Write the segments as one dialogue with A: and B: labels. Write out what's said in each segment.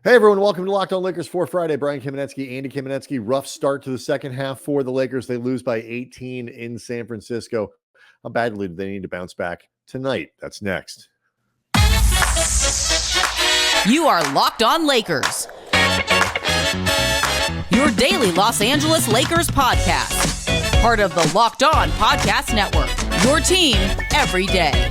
A: Hey everyone, welcome to Locked On Lakers for Friday. Brian Kamenetsky, Andy Kamenetsky. Rough start to the second half for the Lakers. They lose by 18 in San Francisco. How badly do they need to bounce back tonight? That's next.
B: You are Locked On Lakers, your daily Los Angeles Lakers podcast. Part of the Locked On Podcast Network, your team every day.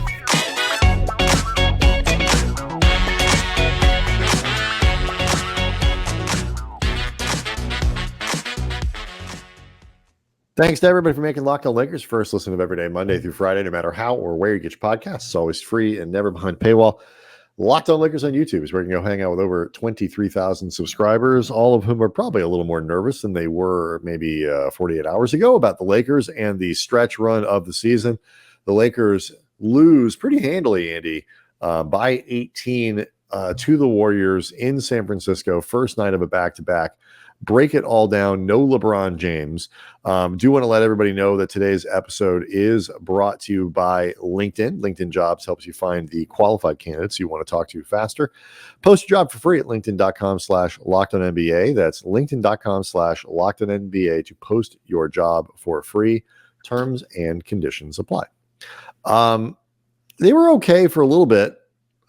A: Thanks to everybody for making Locked On Lakers first listen of every day, Monday through Friday, no matter how or where you get your podcasts. It's always free and never behind paywall. Locked On Lakers on YouTube is where you can go hang out with over 23,000 subscribers, all of whom are probably a little more nervous than they were maybe 48 hours ago about the Lakers and the stretch run of the season. The Lakers lose pretty handily, Andy, by 18 to the Warriors in San Francisco, first night of a back-to-back. Break it all down. No LeBron James. Do want to let everybody know that today's episode is brought to you by LinkedIn. LinkedIn Jobs helps you find the qualified candidates you want to talk to faster. Post your job for free at linkedin.com/LockedOnNBA. That's linkedin.com/LockedOnNBA to post your job for free. Terms and conditions apply. They were okay for a little bit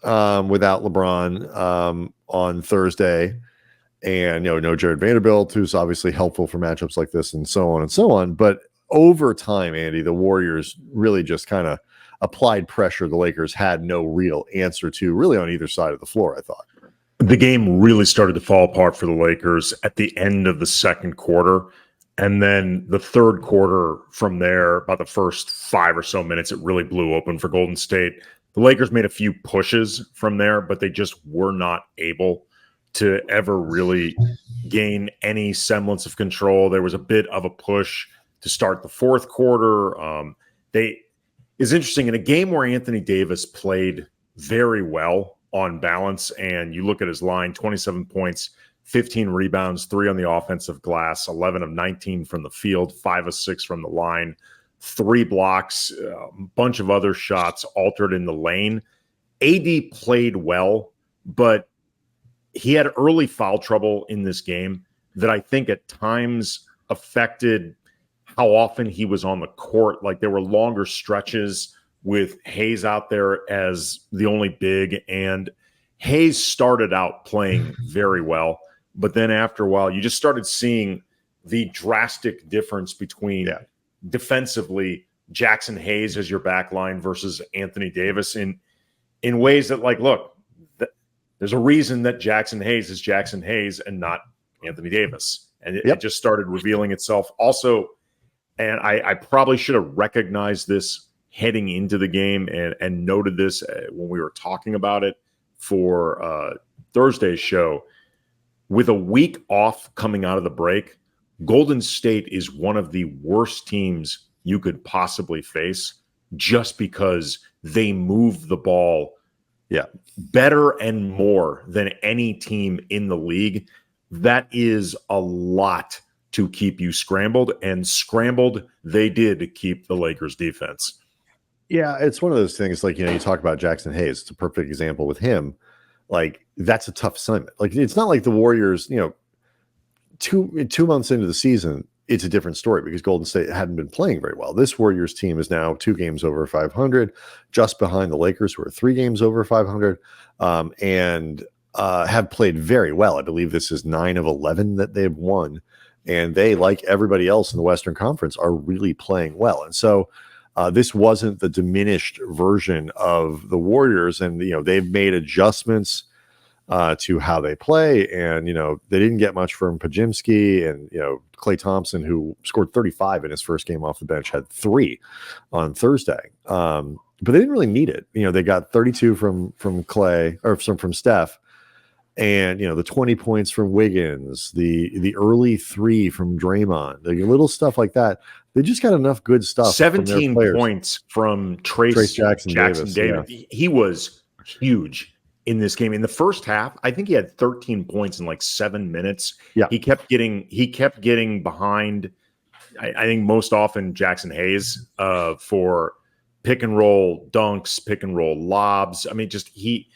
A: without LeBron on Thursday. And, no Jared Vanderbilt, who's obviously helpful for matchups like this and so on and so on. But over time, Andy, the Warriors really just kind of applied pressure the Lakers had no real answer to, really on either side of the floor, I thought.
C: The game really started to fall apart for the Lakers at the end of the second quarter. And then the third quarter from there, about the first 5 or so minutes, it really blew open for Golden State. The Lakers made a few pushes from there, but they just were not able to ever really gain any semblance of control. There was a bit of a push to start the fourth quarter. It's interesting, in a game where Anthony Davis played very well on balance, and you look at his line, 27 points, 15 rebounds, 3 on the offensive glass, 11 of 19 from the field, 5 of 6 from the line, 3 blocks, a bunch of other shots altered in the lane. AD played well, but he had early foul trouble in this game that I think at times affected how often he was on the court. Like, there were longer stretches with Hayes out there as the only big, and Hayes started out playing very well. But then after a while, you just started seeing the drastic difference between defensively Jackson Hayes as your back line versus Anthony Davis in ways that, like, look, there's a reason that Jackson Hayes is Jackson Hayes and not Anthony Davis. And it just started revealing itself. Also, and I probably should have recognized this heading into the game and noted this when we were talking about it for Thursday's show. With a week off coming out of the break, Golden State is one of the worst teams you could possibly face just because they move the ball better and more than any team in the league. That is a lot to keep you scrambled, and scrambled they did to keep the Lakers defense.
A: Yeah, it's one of those things, like, you talk about Jackson Hayes. It's a perfect example with him. Like, that's a tough assignment. Like, it's not like the Warriors, 2 months into the season, it's a different story because Golden State hadn't been playing very well. This Warriors team is now 2 games over 500, just behind the Lakers, who are 3 games over 500, and have played very well. I believe this is 9 of 11 that they've won. And they, like everybody else in the Western Conference, are really playing well. And so this wasn't the diminished version of the Warriors. And, they've made adjustments to how they play. And, they didn't get much from Podziemski, and, Klay Thompson, who scored 35 in his first game off the bench, had 3 on Thursday. But they didn't really need it. They got 32 from Klay, or from Steph. And, the 20 points from Wiggins, the early 3 from Draymond, the little stuff like that. They just got enough good stuff.
C: 17 points from Trace Jackson Davis. Yeah. He was huge in this game. In the first half, I think he had 13 points in like 7 minutes. Yeah. He kept getting behind, I think most often Jackson Hayes for pick and roll dunks, pick and roll lobs. I mean, just he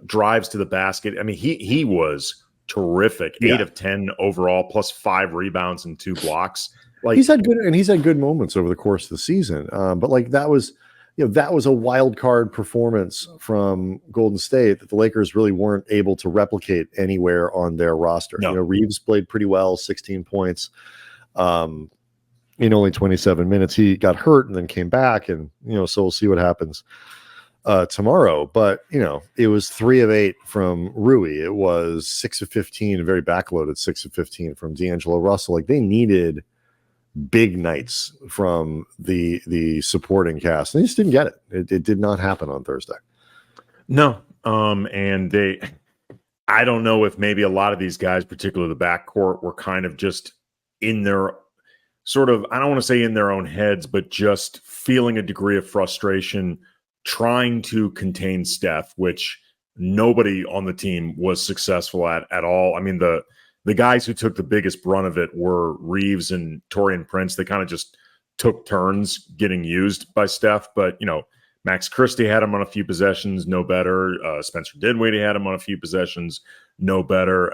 C: drives to the basket. I mean, he was terrific.
A: Yeah.
C: 8 of 10 overall, plus 5 rebounds and 2 blocks. Like
A: he's had good moments over the course of the season. But like that was a wild card performance from Golden State that the Lakers really weren't able to replicate anywhere on their roster.
C: No.
A: Reeves played pretty well, 16 points in only 27 minutes. He got hurt and then came back, and so we'll see what happens tomorrow. But it was 3 of 8 from Rui. It was 6 of 15, very backloaded 6 of 15 from D'Angelo Russell. Like they needed big nights from the supporting cast, and they just didn't get it. It did not happen on Thursday.
C: No. And I don't know if maybe a lot of these guys, particularly the backcourt, were kind of just in their sort of, I don't want to say in their own heads, but just feeling a degree of frustration, trying to contain Steph, which nobody on the team was successful at all. I mean, the guys who took the biggest brunt of it were Reeves and Taurean Prince. They kind of just took turns getting used by Steph. But, Max Christie had him on a few possessions, no better. Spencer Dinwiddie had him on a few possessions, no better.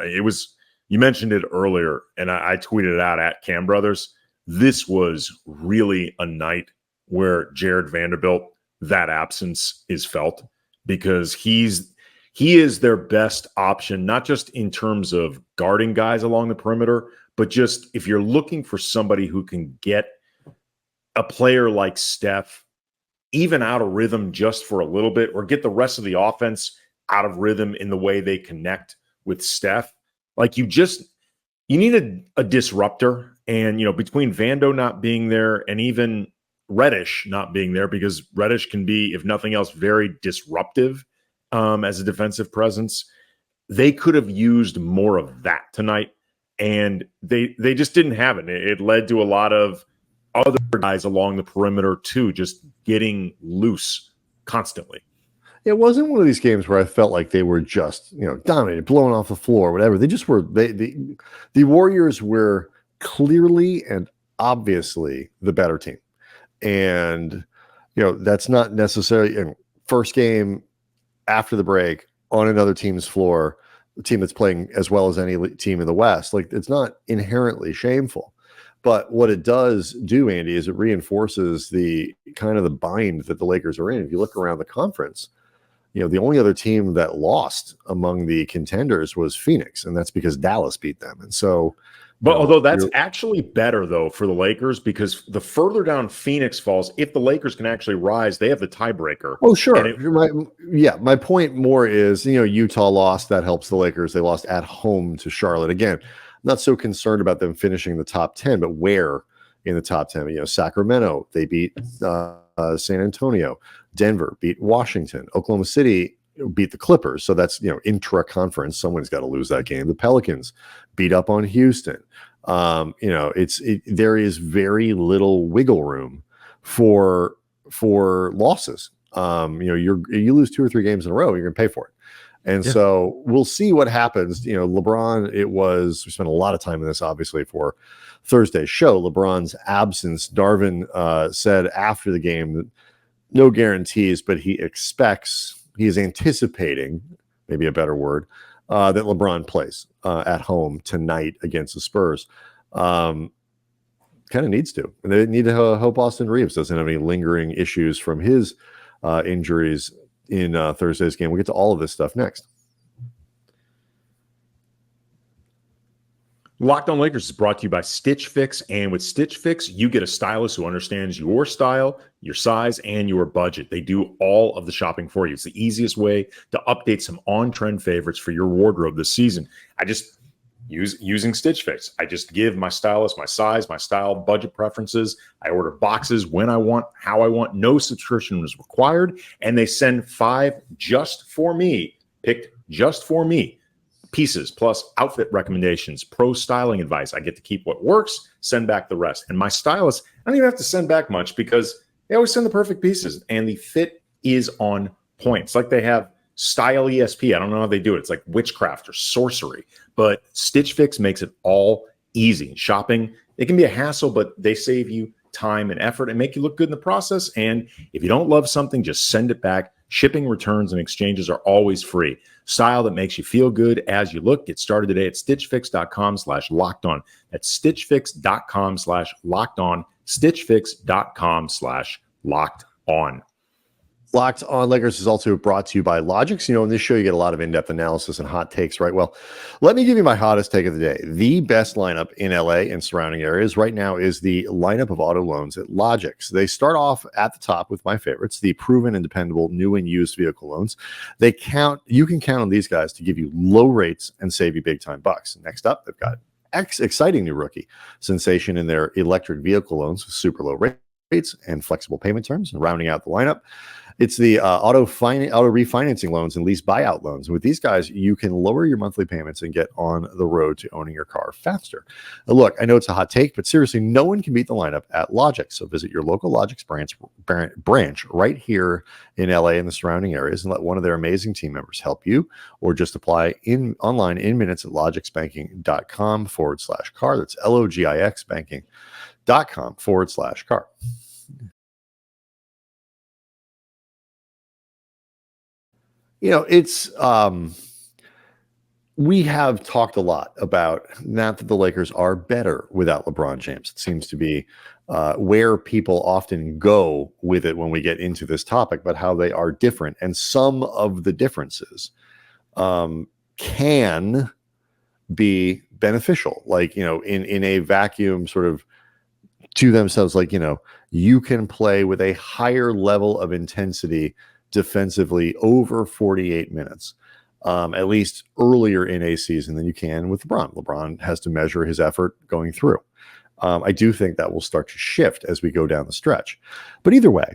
C: You mentioned it earlier, and I tweeted it out at Cam Brothers. This was really a night where Jared Vanderbilt, that absence is felt, because he is their best option, not just in terms of guarding guys along the perimeter, but just if you're looking for somebody who can get a player like Steph even out of rhythm just for a little bit, or get the rest of the offense out of rhythm in the way they connect with Steph. Like you need a disruptor. And, between Vando not being there and even Reddish not being there, because Reddish can be, if nothing else, very disruptive as a defensive presence. They could have used more of that tonight, and they just didn't have it. It led to a lot of other guys along the perimeter too, just getting loose constantly.
A: It wasn't one of these games where I felt like they were just, dominated, blowing off the floor, whatever. They just were. The Warriors were clearly and obviously the better team, and that's not necessarily first game after the break on another team's floor, a team that's playing as well as any team in the West. Like it's not inherently shameful, but what it does do, Andy, is it reinforces the kind of the bind that the Lakers are in. If you look around the conference, the only other team that lost among the contenders was Phoenix, and that's because Dallas beat them. And so,
C: but although that's actually better though for the Lakers, because the further down Phoenix falls, if the Lakers can actually rise, they have the tiebreaker.
A: Oh, sure. My point more is, Utah lost. That helps the Lakers. They lost at home to Charlotte. Again, I'm not so concerned about them finishing the top 10, but where in the top 10? Sacramento, they beat San Antonio. Denver beat Washington. Oklahoma City beat the Clippers. So that's, intra-conference. Someone's got to lose that game. The Pelicans beat up on Houston. There is very little wiggle room for losses. You lose 2 or 3 games in a row, you're going to pay for it. And so we'll see what happens. LeBron, we spent a lot of time in this, obviously, for Thursday's show. LeBron's absence, Darvin said after the game that no guarantees, but he is anticipating, maybe a better word, that LeBron plays at home tonight against the Spurs. Kind of needs to. And they need to hope Austin Reeves doesn't have any lingering issues from his injuries in Thursday's game. We'll get to all of this stuff next.
C: Locked On Lakers is brought to you by Stitch Fix, and with Stitch Fix, you get a stylist who understands your style, your size, and your budget. They do all of the shopping for you. It's the easiest way to update some on-trend favorites for your wardrobe this season. I just using Stitch Fix. I just give my stylist my size, my style, budget preferences. I order boxes when I want, how I want. No subscription is required, and they send 5 just for me, picked just for me, pieces plus outfit recommendations, pro styling advice. I get to keep what works, send back the rest. And my stylist, I don't even have to send back much because they always send the perfect pieces, and the fit is on point. It's like they have Style ESP. I don't know how they do it. It's like witchcraft or sorcery, but Stitch Fix makes it all easy. Shopping, it can be a hassle, but they save you time and effort and make you look good in the process. And if you don't love something, just send it back. Shipping, returns, and exchanges are always free. Style that makes you feel good as you look. Get started today at stitchfix.com/lockedon. That's stitchfix.com/lockedon. stitchfix.com/lockedon.
A: Locked on Lakers is also brought to you by Logix. In this show, you get a lot of in-depth analysis and hot takes, right? Well, let me give you my hottest take of the day. The best lineup in LA and surrounding areas right now is the lineup of auto loans at Logix. They start off at the top with my favorites, the proven and dependable new and used vehicle loans. You can count on these guys to give you low rates and save you big time bucks. Next up, they've got exciting new rookie sensation in their electric vehicle loans with super low rates and flexible payment terms. And rounding out the lineup, it's the auto refinancing loans and lease buyout loans. With these guys, you can lower your monthly payments and get on the road to owning your car faster. Now, look, I know it's a hot take, but seriously, no one can beat the lineup at Logix. So visit your local Logix branch right here in LA and the surrounding areas and let one of their amazing team members help you, or just apply online in minutes at logixbanking.com/car. That's LOGIX banking.com/car. It's we have talked a lot about not that the Lakers are better without LeBron James. It seems to be where people often go with it when we get into this topic, but how they are different. And some of the differences can be beneficial, like, in a vacuum sort of to themselves, like, you can play with a higher level of intensity defensively over 48 minutes, at least earlier in a season than you can with LeBron. LeBron has to measure his effort going through. I do think that will start to shift as we go down the stretch. But either way,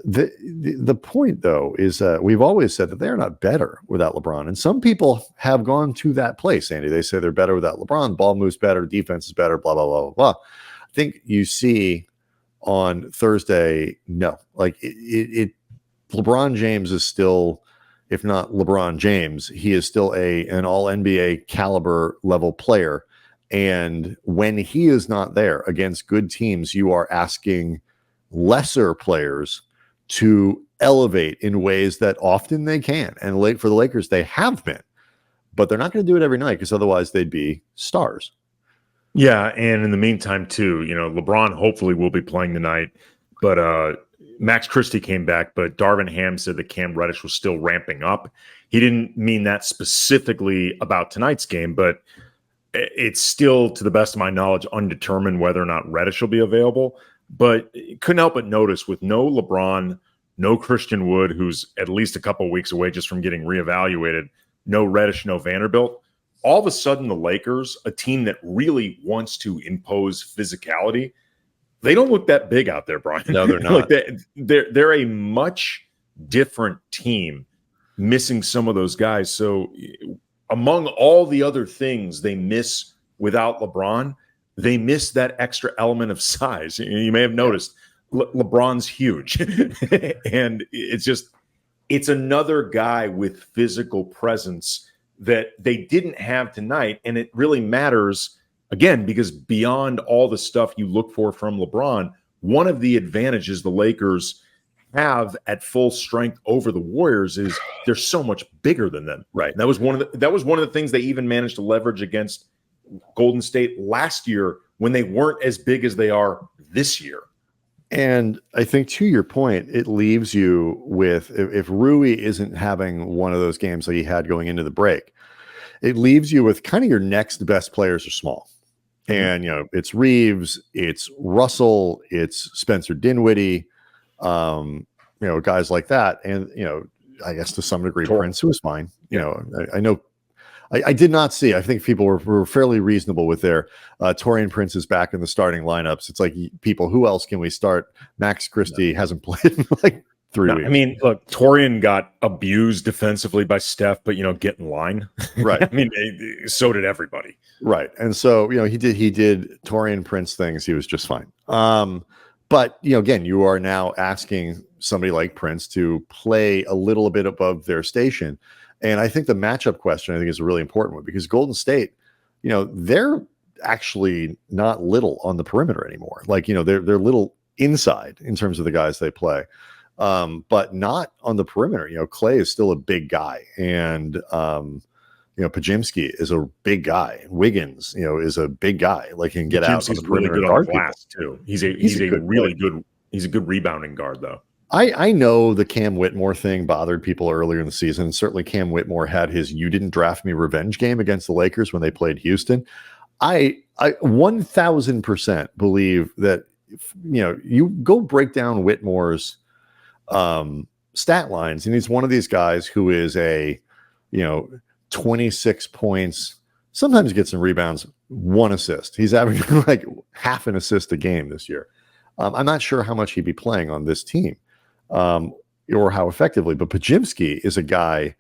A: the point, though, is we've always said that they're not better without LeBron. And some people have gone to that place, Andy. They say they're better without LeBron. The ball moves better. Defense is better, blah, blah, blah, blah, blah. I think you see on Thursday, no. Like, LeBron James is still, if not LeBron James, he is still an all-NBA caliber level player. And when he is not there against good teams, you are asking lesser players to elevate in ways that often they can. And for the Lakers, they have been. But they're not going to do it every night, because otherwise they'd be stars.
C: Yeah, and in the meantime, too, LeBron hopefully will be playing tonight. But Max Christie came back, but Darvin Ham said that Cam Reddish was still ramping up. He didn't mean that specifically about tonight's game, but it's still, to the best of my knowledge, undetermined whether or not Reddish will be available. But couldn't help but notice, with no LeBron, no Christian Wood, who's at least a couple of weeks away just from getting reevaluated, no Reddish, no Vanderbilt, all of a sudden the Lakers, a team that really wants to impose physicality, they don't look that big out there, Brian.
A: No, they're not.
C: They're a much different team, missing some of those guys. So among all the other things they miss without LeBron, they miss that extra element of size. You may have noticed LeBron's huge. And it's another guy with physical presence that they didn't have tonight. And it really matters, again, because beyond all the stuff you look for from LeBron, one of the advantages the Lakers have at full strength over the Warriors is they're so much bigger than them.
A: Right.
C: And that was one of the things they even managed to leverage against Golden State last year when they weren't as big as they are this year.
A: And I think, to your point, it leaves you with, if Rui isn't having one of those games like he had going into the break, it leaves you with kind of your next best players are small. And, it's Reeves, it's Russell, it's Spencer Dinwiddie, guys like that. And, I guess to some degree, Prince, who was fine. I know I did not see, I think people were fairly reasonable with their Taurean Prince is back in the starting lineups. It's like, people, who else can we start? Max Christie hasn't played in like 3 weeks.
C: I mean, look, Taurean got abused defensively by Steph, but, get in line.
A: Right.
C: I mean, so did everybody. Right.
A: And so, he did Taurean Prince things. He was just fine. But, again, you are now asking somebody like Prince to play a little bit above their station. And I think the matchup question, I think, is a really important one, because Golden State, they're actually not little on the perimeter anymore. Like, they're little inside in terms of the guys they play. but not on the perimeter. Clay is still a big guy, and Pajimski is a big guy. Wiggins, is a big guy. Like, he can get out on the perimeter
C: really good
A: and guard
C: on glass
A: people.
C: too. He's a really good. He's a good rebounding guard, though.
A: I know the Cam Whitmore thing bothered people earlier in the season. Certainly Cam Whitmore had his "you didn't draft me" revenge game against the Lakers when they played Houston. I 1000% believe that, you go break down Whitmore's stat lines, and he's one of these guys who is 26 points, sometimes gets some rebounds, 1 assist. He's averaging like half an assist a game this year. I'm not sure how much he'd be playing on this team. Or how effectively, but Pajimski is a guy,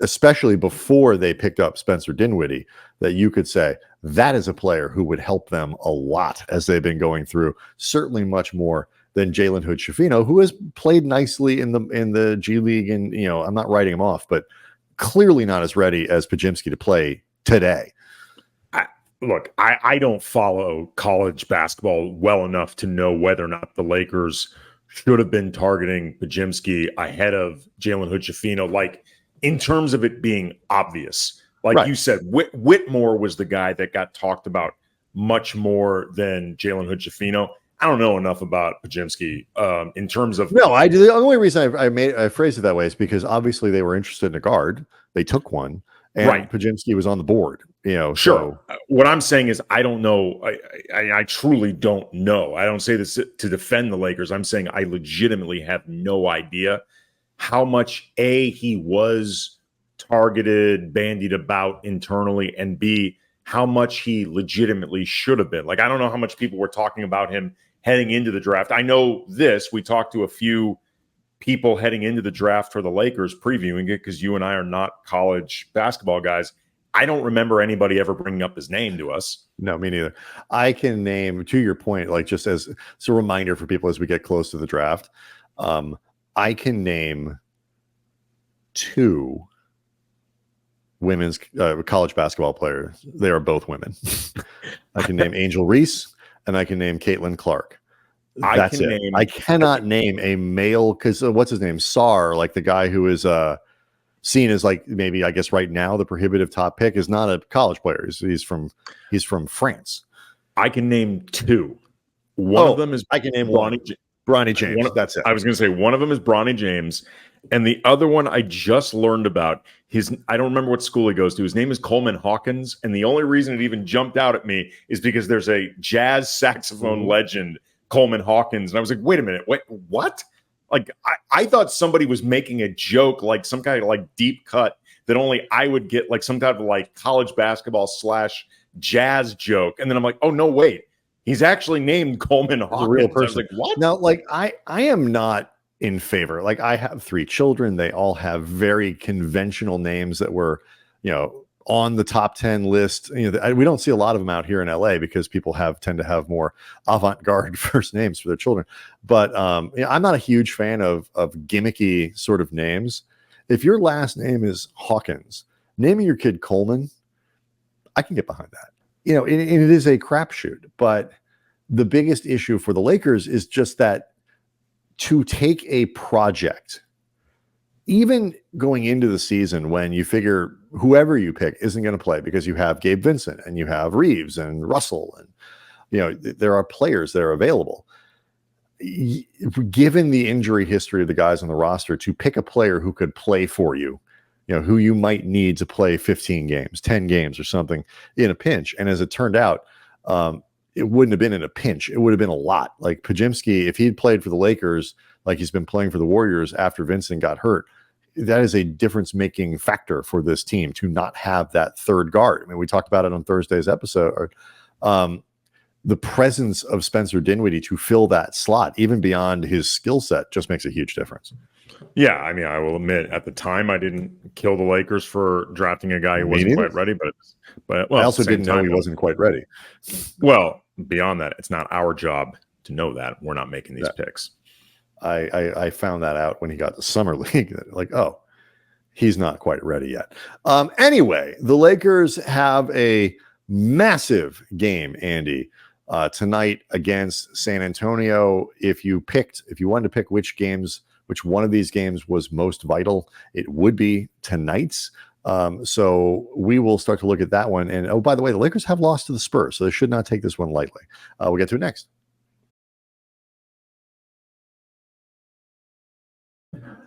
A: especially before they picked up Spencer Dinwiddie, that you could say that is a player who would help them a lot as they've been going through, certainly much more than Jalen Hood-Schifino, who has played nicely in the G League, and I'm not writing him off, but clearly not as ready as Pajimski to play today.
C: I don't follow college basketball well enough to know whether or not the Lakers should have been targeting Pajimski ahead of Jalen Hood-Schifino, like, in terms of it being obvious. Like, right. You said, Whitmore was the guy that got talked about much more than Jalen Hood-Schifino. I don't know enough about Pajimski in terms of...
A: No, I do. The only reason I phrased it that way is because obviously they were interested in a guard. They took one, and right. Pajimski was on the board. Sure.
C: So. What I'm saying is I don't know. I truly don't know. I don't say this to defend the Lakers. I'm saying I legitimately have no idea how much A, he was targeted, bandied about internally, and B, how much he legitimately should have been. Like, I don't know how much people were talking about him heading into the draft. I know this. We talked to a few people heading into the draft for the Lakers, previewing it, because you and I are not college basketball guys. I don't remember anybody ever bringing up his name to us.
A: No, me neither. I can name, to your point, like, just as it's a reminder for people as we get close to the draft, I can name 2 women's college basketball players. They are both women. I can name Angel Reese, and I can name Caitlin Clark. That's it. I cannot name a male, because what's his name? Sarr, like the guy who is seen as, like, maybe, I guess right now the prohibitive top pick, is not a college player. He's from France.
C: I can name 2. One of them is
A: I can name Bronny James. That's it.
C: I was going to say one of them is Bronny James, and the other one I just learned about. I don't remember what school he goes to. His name is Coleman Hawkins, and the only reason it even jumped out at me is because there's a jazz saxophone legend, Coleman Hawkins, and I was like, wait a minute, what? Like, I thought somebody was making a joke, like some kind of like deep cut that only I would get, like some type of like college basketball / jazz joke. And then I'm like, oh, no, wait. He's actually named Coleman Hawkins.
A: A real person.
C: I was like, what?
A: Now, like, I am not in favor. Like, I have 3 children. They all have very conventional names that were, on the top 10 list. We don't see a lot of them out here in LA because people tend to have more avant-garde first names for their children. But I'm not a huge fan of gimmicky sort of names. If your last name is Hawkins, naming your kid Coleman, I can get behind that. And it is a crapshoot. But the biggest issue for the Lakers is just that to take a project, even going into the season when you figure whoever you pick isn't going to play because you have Gabe Vincent and you have Reeves and Russell, and there are players that are available. Given the injury history of the guys on the roster, to pick a player who could play for you, who you might need to play 15 games, 10 games or something in a pinch. And as it turned out, it wouldn't have been in a pinch. It would have been a lot. Like Pajimski, if he'd played for the Lakers, like he's been playing for the Warriors after Vincent got hurt, that is a difference-making factor for this team to not have that third guard. I mean, we talked about it on Thursday's episode. The presence of Spencer Dinwiddie to fill that slot, even beyond his skill set, just makes a huge difference.
C: Yeah, I mean, I will admit, at the time, I didn't kill the Lakers for drafting a guy who wasn't quite ready, but
A: I also didn't know he wasn't quite ready.
C: Well, beyond that, it's not our job to know that. We're not making these picks.
A: I found that out when he got to Summer League. Like, oh, he's not quite ready yet. Anyway, the Lakers have a massive game, Andy, tonight against San Antonio. If you wanted to pick which one of these games was most vital, it would be tonight's. So we will start to look at that one. And by the way, the Lakers have lost to the Spurs, so they should not take this one lightly. We'll get to it next.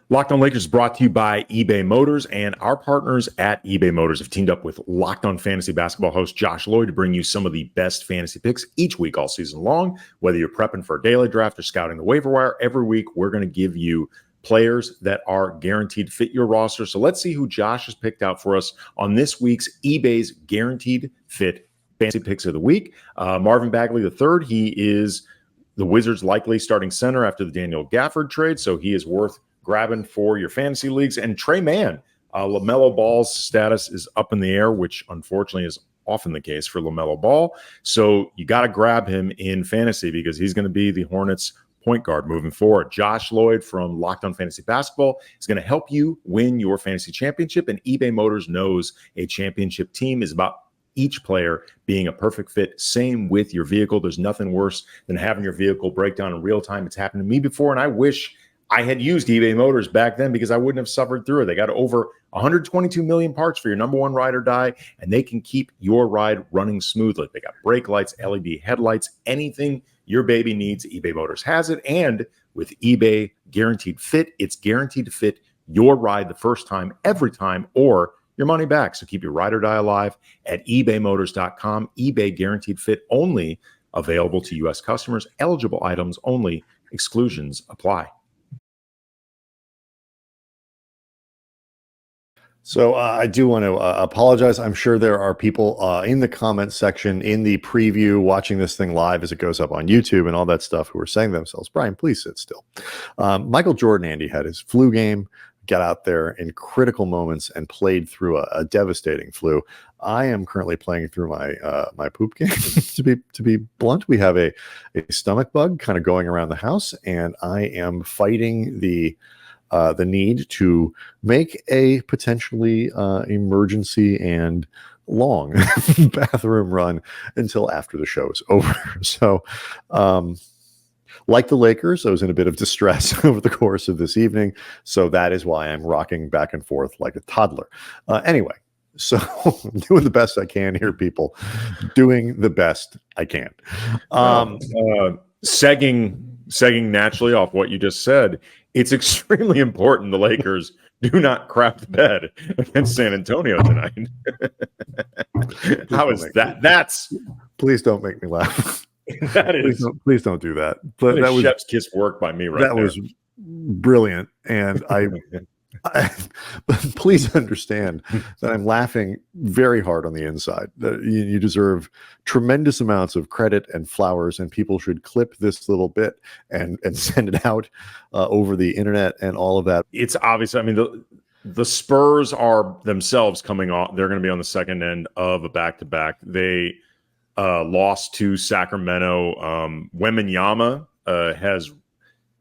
C: Locked On Lakers is brought to you by eBay Motors, and our partners at eBay Motors have teamed up with Locked On Fantasy Basketball host Josh Lloyd to bring you some of the best fantasy picks each week all season long. Whether you're prepping for a daily draft or scouting the waiver wire, every week we're going to give you players that are guaranteed to fit your roster. So let's see who Josh has picked out for us on this week's eBay's Guaranteed Fit Fantasy Picks of the Week. Marvin Bagley III, he is the Wizards' likely starting center after the Daniel Gafford trade, so he is worth grabbing for your fantasy leagues. And Trey Mann, LaMelo Ball's status is up in the air, which unfortunately is often the case for LaMelo Ball. So you got to grab him in fantasy because he's going to be the Hornets' point guard moving forward. Josh Lloyd from Locked On Fantasy Basketball is going to help you win your fantasy championship. And eBay Motors knows a championship team is about each player being a perfect fit. Same with your vehicle. There's nothing worse than having your vehicle break down in real time. It's happened to me before, and I wish I had used eBay Motors back then because I wouldn't have suffered through it. They got over 122 million parts for your number one ride or die, and they can keep your ride running smoothly. They got brake lights, LED headlights, anything your baby needs, eBay Motors has it. And with eBay Guaranteed Fit, it's guaranteed to fit your ride the first time, every time, or your money back. So keep your ride or die alive at ebaymotors.com. eBay Guaranteed Fit only available to U.S. customers. Eligible items only. Exclusions apply.
A: So I do want to apologize. I'm sure there are people in the comment section, in the preview, watching this thing live as it goes up on YouTube and all that stuff, who are saying to themselves, Brian, please sit still. Michael Jordan, Andy, had his flu game, got out there in critical moments and played through a devastating flu. I am currently playing through my poop game. to be blunt, we have a stomach bug kind of going around the house, and I am fighting the need to make a potentially emergency and long bathroom run until after the show is over. So, like the Lakers, I was in a bit of distress over the course of this evening. So that is why I'm rocking back and forth like a toddler. Anyway, so doing the best I can here, people. Doing the best I can.
C: Segging naturally off what you just said, it's extremely important the Lakers do not crap the bed against San Antonio tonight. How is that?
A: Please don't make me laugh.
C: That is
A: please don't do that. But that was
C: chef's kiss work by me right
A: that
C: there.
A: Was brilliant, and I please understand that I'm laughing very hard on the inside. You deserve tremendous amounts of credit and flowers, and people should clip this little bit and send it out over the internet and all of that.
C: It's obvious. I mean, the Spurs are themselves coming off. They're going to be on the second end of a back-to-back. They lost to Sacramento. Wembanyama has,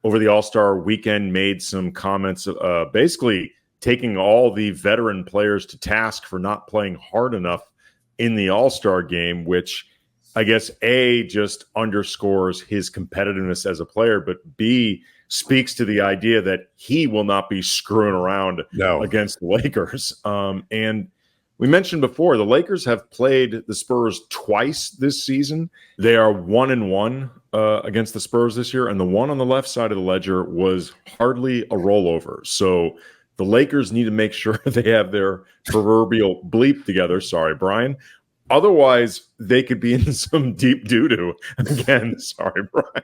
C: over the All-Star weekend, made some comments basically taking all the veteran players to task for not playing hard enough in the All-Star game, which I guess A, just underscores his competitiveness as a player, but B, speaks to the idea that he will not be screwing around against the Lakers. And we mentioned before, the Lakers have played the Spurs twice this season. They are 1-1 against the Spurs this year, and the one on the left side of the ledger was hardly a rollover. So the Lakers need to make sure they have their proverbial bleep together. Sorry, Brian. Otherwise, they could be in some deep doo-doo. Again, sorry, Brian.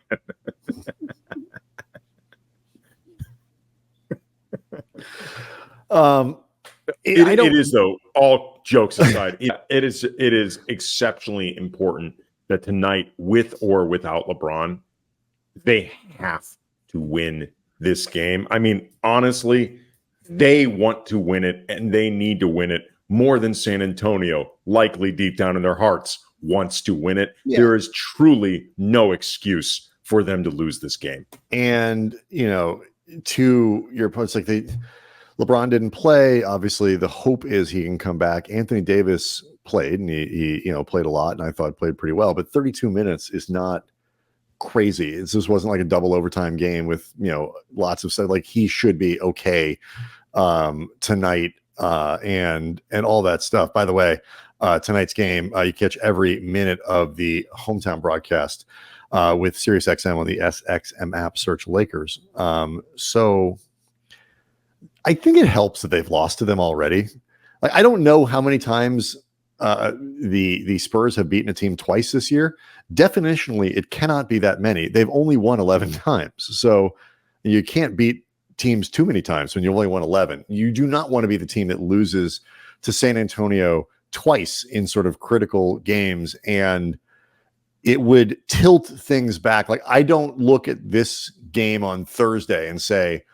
C: It is, though, all jokes aside, it is exceptionally important that tonight, with or without LeBron, they have to win this game. I mean, honestly, they want to win it, and they need to win it more than San Antonio, likely deep down in their hearts, wants to win it. Yeah. There is truly no excuse for them to lose this game.
A: And, to your point, it's like LeBron didn't play. Obviously, the hope is he can come back. Anthony Davis played, and he played a lot, and I thought played pretty well. But 32 minutes is not crazy. This wasn't like a double overtime game with lots of stuff. Like, he should be okay tonight, and all that stuff. By the way, tonight's game, you catch every minute of the hometown broadcast with SiriusXM on the SXM app. Search Lakers. So I think it helps that they've lost to them already. Like, I don't know how many times the Spurs have beaten a team twice this year. Definitionally, it cannot be that many. They've only won 11 times. So you can't beat teams too many times when you only won 11. You do not want to be the team that loses to San Antonio twice in sort of critical games, and it would tilt things back. Like, I don't look at this game on Thursday and say,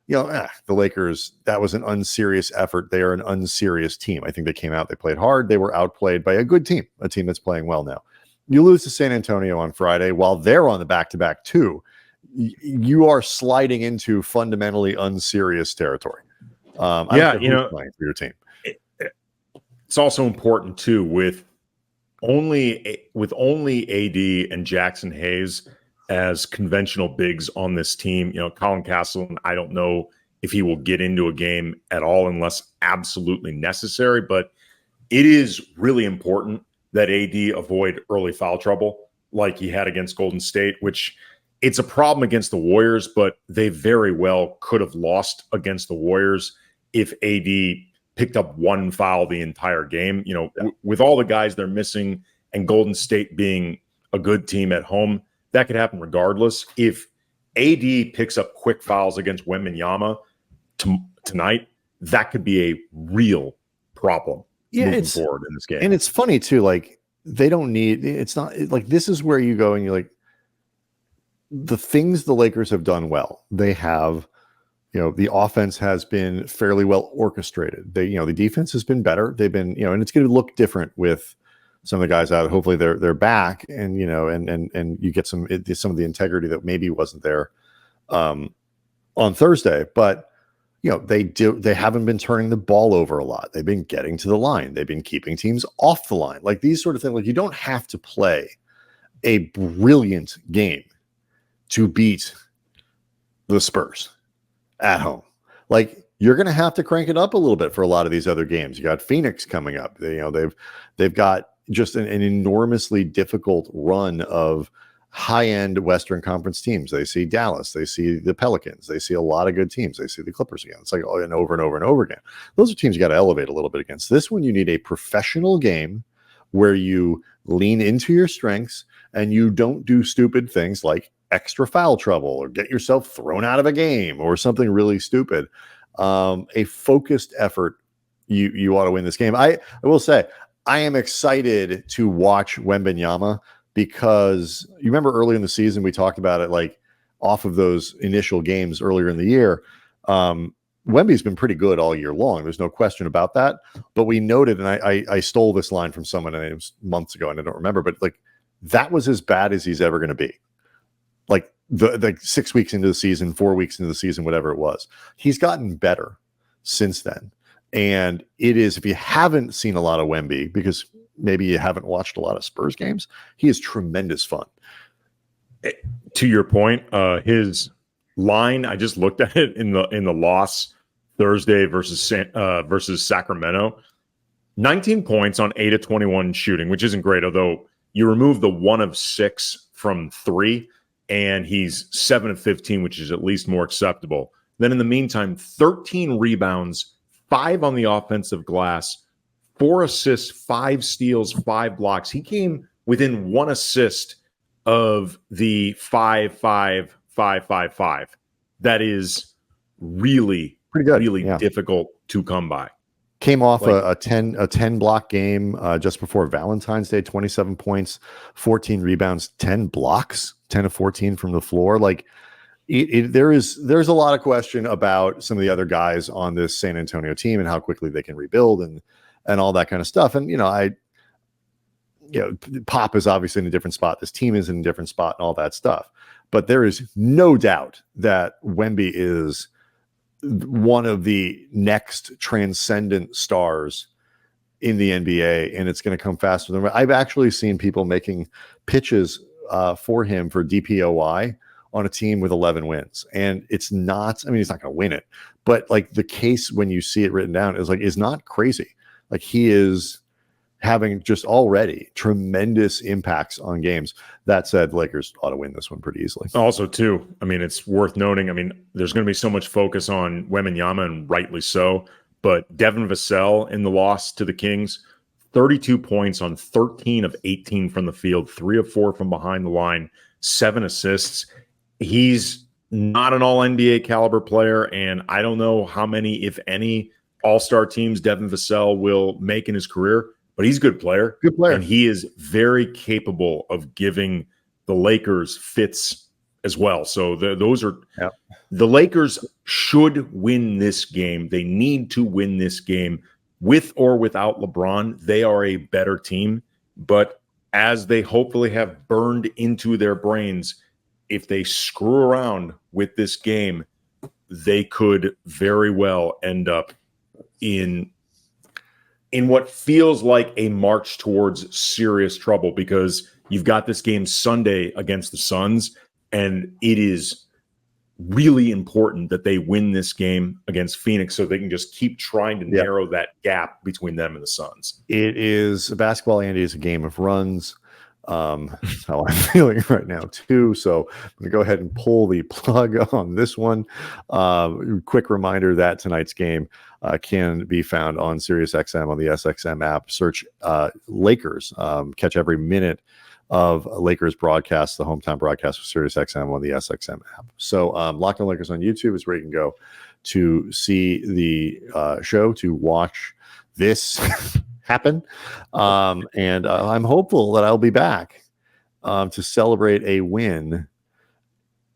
A: the Lakers, that was an unserious effort. They are an unserious team. I think they came out, they played hard. They were outplayed by a good team, a team that's playing well now. You lose to San Antonio on Friday while they're on the back-to-back too. You are sliding into fundamentally unserious territory. For your team.
C: It's also important too with only AD and Jackson Hayes as conventional bigs on this team. Colin Castleton, I don't know if he will get into a game at all unless absolutely necessary, but it is really important that AD avoid early foul trouble like he had against Golden State, which it's a problem against the Warriors, but they very well could have lost against the Warriors if AD picked up one foul the entire game. With all the guys they're missing and Golden State being a good team at home, that could happen regardless. If AD picks up quick fouls against Wembanyama tonight, that could be a real problem moving forward in this game.
A: And it's funny too, like, they don't need, it's not like, this is where you go and you're like, the things the Lakers have done well, they have, the offense has been fairly well orchestrated. The defense has been better. They've been, and it's going to look different with some of the guys out. Hopefully they're back, and and you get some of the integrity that maybe wasn't there on Thursday. But they haven't been turning the ball over a lot. They've been getting to the line. They've been keeping teams off the line. Like, these sort of things. Like, you don't have to play a brilliant game to beat the Spurs at home. Like, you're going to have to crank it up a little bit for a lot of these other games. You got Phoenix coming up. They've got just an enormously difficult run of high-end Western Conference teams. They see Dallas, they see the Pelicans, they see a lot of good teams. They see the Clippers again. It's like over and over and over and over again. Those are teams you got to elevate a little bit against. This one, you need a professional game where you lean into your strengths and you don't do stupid things like extra foul trouble or get yourself thrown out of a game or something really stupid. A focused effort, you ought to win this game. I will say, I am excited to watch Wembanyama, because you remember early in the season, we talked about it, like, off of those initial games earlier in the year. Wemby's been pretty good all year long. There's no question about that. But we noted, and I stole this line from someone, and it was months ago, and I don't remember, but like, that was as bad as he's ever going to be. Like, the 6 weeks into the season, 4 weeks into the season, whatever it was, he's gotten better since then. And it is, if you haven't seen a lot of Wemby, because maybe you haven't watched a lot of Spurs games, he is tremendous fun.
C: To your point, his line, I just looked at it in the loss Thursday versus Sacramento. 19 points on 8 of 21 shooting, which isn't great, although you remove the 1 of 6 from 3, and he's 7 of 15, which is at least more acceptable. Then in the meantime, 13 rebounds, 5 on the offensive glass, 4 assists, 5 steals, 5 blocks. He came within 1 assist of the 5-5-5-5-5. That is really
A: pretty good,
C: really difficult to come by.
A: Came off a 10 block game just before Valentine's Day, 27 points, 14 rebounds, 10 blocks, 10 of 14 from the floor. Like, there's a lot of question about some of the other guys on this San Antonio team and how quickly they can rebuild and all that kind of stuff. And Pop is obviously in a different spot. This team is in a different spot and all that stuff. But there is no doubt that Wemby is one of the next transcendent stars in the NBA, and it's going to come faster than I've actually seen people making pitches for him for DPOY on a team with 11 wins. And it's not, I mean, he's not going to win it, but like the case when you see it written down is not crazy. Like he is having just already tremendous impacts on games. That said, Lakers ought to win this one pretty easily.
C: Also, too, I mean, it's worth noting, I mean, there's going to be so much focus on Wembanyama, and rightly so, but Devin Vassell in the loss to the Kings, 32 points on 13 of 18 from the field, 3 of 4 from behind the line, 7 assists. He's not an all-NBA caliber player, and I don't know how many, if any, all-star teams Devin Vassell will make in his career, but he's a good player.
A: Good player.
C: And he is very capable of giving the Lakers fits as well. So those are the Lakers should win this game. They need to win this game with or without LeBron. They are a better team, but as they hopefully have burned into their brains, if they screw around with this game, they could very well end up in what feels like a march towards serious trouble, because you've got this game Sunday against the Suns, and it is really important that they win this game against Phoenix so they can just keep trying to narrow that gap between them and the Suns.
A: It is basketball, Andy, is a game of runs. That's how I'm feeling right now too. So I'm going to go ahead and pull the plug on this one. Quick reminder that tonight's game can be found on SiriusXM on the SXM app. Search Lakers. Catch every minute of Lakers broadcast, the hometown broadcast of SiriusXM on the SXM app. So Locked On Lakers on YouTube is where you can go to see the show, to watch this happen. And I'm hopeful that I'll be back to celebrate a win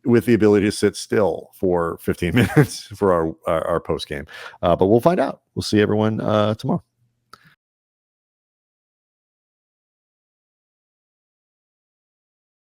A: with the ability to sit still for 15 minutes for our post game. But we'll find out. We'll see everyone tomorrow.